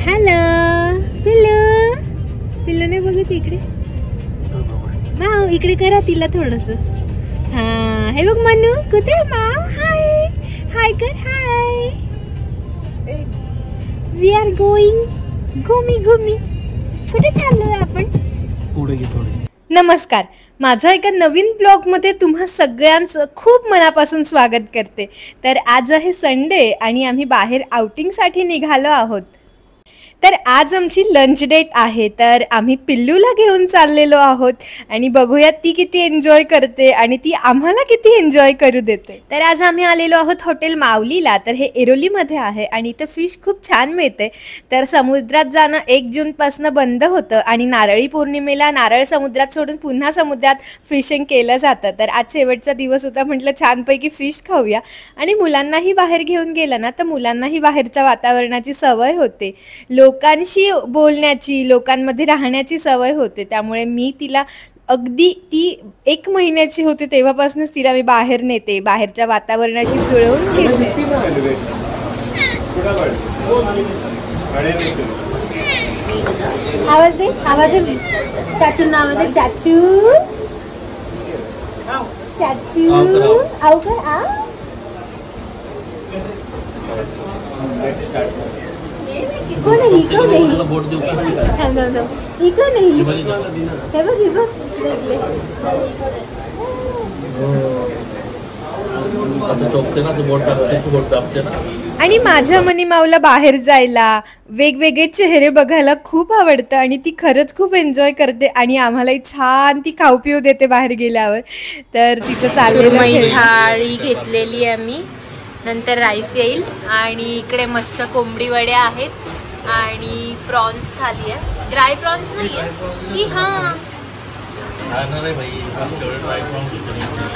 Hello पिल्लू, पिल्लू नाही बघत इकडे. माव इकडे करा तिला थोडस. हा हे बघ मनू कुठे माव. हाय हाय कर. हाय. वी आर गोइंग घुमी घुमी. कुठे चाललोय आपण? पुढे घे थोडे. नमस्कार, माझ्या एका नवीन ब्लॉगमध्ये तुम्हा सगळ्यांचं खूप मनापासून स्वागत करते. तर आज आहे संडे आणि आम्ही बाहेर आउटिंगसाठी निघालो आहोत. तर आज आमची लंच डेट आहे. तर आम्ही पिल्लूला घेऊन चाललेलो आहोत आणि बघूयात ती किती एन्जॉय करते आणि ती आम्हाला किती एन्जॉय करू देते. तर आज आम्ही आलेलो आहोत हॉटेल माऊलीला. तर हे एरोलीमध्ये आहे आणि इथं फिश खूप छान मिळते. तर समुद्रात जाणं 1 जूनपासून बंद होतं आणि नारळी पौर्णिमेला नारळ समुद्रात सोडून पुन्हा समुद्रात फिशिंग केलं जातं. तर आज शेवटचा दिवस होता, म्हटलं छानपैकी फिश खाऊया. आणि मुलांनाही बाहेर घेऊन गेलं ना तर मुलांनाही बाहेरच्या वातावरणाची सवय होते, लोकांशी बोलण्याची, लोकांमध्ये राहण्याची सवय होते. त्यामुळे मी तिला अगदी ती 1 महिन्याची होती तेव्हापासूनच तिला मी बाहेर नेते, बाहेरच्या वातावरणाशी जुळवून घेते. आवाज दे, आवाज दे, चाचू आवाज दे. चाचू चाचू आव कर. आ इको नहीं, इको नहीं, इको नहीं. हे बघ, हे बघ, देख ले. आणि माझ्या मनी माऊला बाहेर जायला, वेगवेगळे चेहरे बघायला खूप आवडतं आणि ती खरंच खूप एन्जॉय करते आणि आम्हालाही छान ती खाऊ पिऊ देते बाहेर गेल्यावर. तर तिचं चाललेलं थाळी घेतलेली आहे मी, नंतर राईस येईल आणि इकडे मस्त कोंबडी वड्या आहेत आणि प्रॉन्स थाली आहे. ड्राय प्रॉन्स नाही आहे की हां,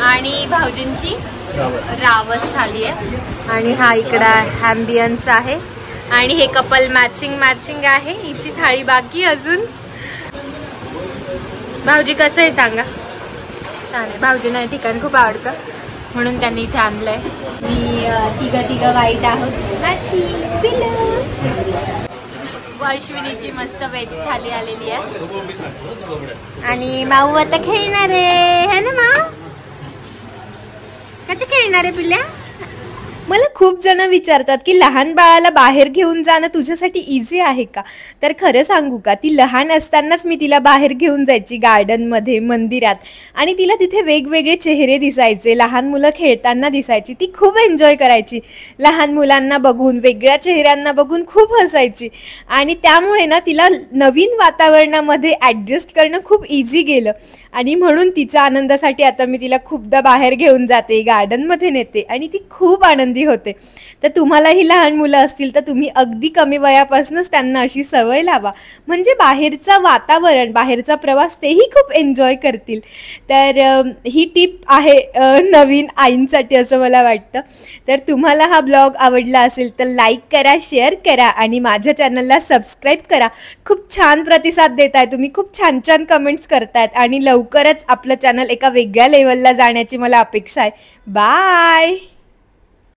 आणि भाऊजींची रावस थाली आहे. आणि हा इकडा ॲम्बियन्स आहे आणि हे कपल मॅचिंग आहे. हिची थाळी बाकी अजून. भाऊजी कसं आहे सांगा? छान आहे. भाऊजींना हे ठिकाण खूप आवडतं म्हणून त्यांनी इथे आणलंय. मी तिघं वाईट आहोत. अश्विनीची मस्त व्हेज थाली आलेली आहे आणि माऊ आता खेळणार आहे ना माऊ? कसं खेळणार आहे पिल्ल्या? मला खूप जण विचारतात की लहान बाळाला बाहेर घेऊन जाणं तुझ्यासाठी इझी आहे का? तर खरं सांगू का, ती लहान असतानाच मी तिला बाहेर घेऊन जायची गार्डनमध्ये, मंदिरात, आणि तिला तिथे वेगवेगळे चेहरे दिसायचे, लहान मुलं खेळताना दिसायची. ती खूप एन्जॉय करायची. लहान मुलांना बघून, वेगळ्या चेहऱ्यांना बघून खूप हसायची आणि त्यामुळे ना तिला नवीन वातावरणामध्ये ॲडजस्ट करणं खूप इझी गेलं. आणि म्हणून तिच्या आनंदासाठी आता मी तिला खूपदा बाहेर घेऊन जाते, गार्डनमध्ये नेते आणि ती खूप आनंदी होते. तर तुम्हालाही लहान मुलं असतील तर तुम्ही अगदी कमी वयापासूनच त्यांना अशी सवय लावा, म्हणजे बाहेरचं वातावरण, बाहेरचा प्रवास तेही खूप एन्जॉय करतील. तर ही टिप आहे नवीन आईंसाठी असं मला वाटतं. तर तुम्हाला हा ब्लॉग आवडला असेल तर लाईक करा, शेअर करा आणि माझ्या चॅनलला सबस्क्राईब करा. खूप छान प्रतिसाद देताय तुम्ही, खूप छान छान कमेंट्स करतायत आणि लवकरच आपलं चॅनल एका वेगळ्या लेवलला जाण्याची मला अपेक्षा आहे. बाय.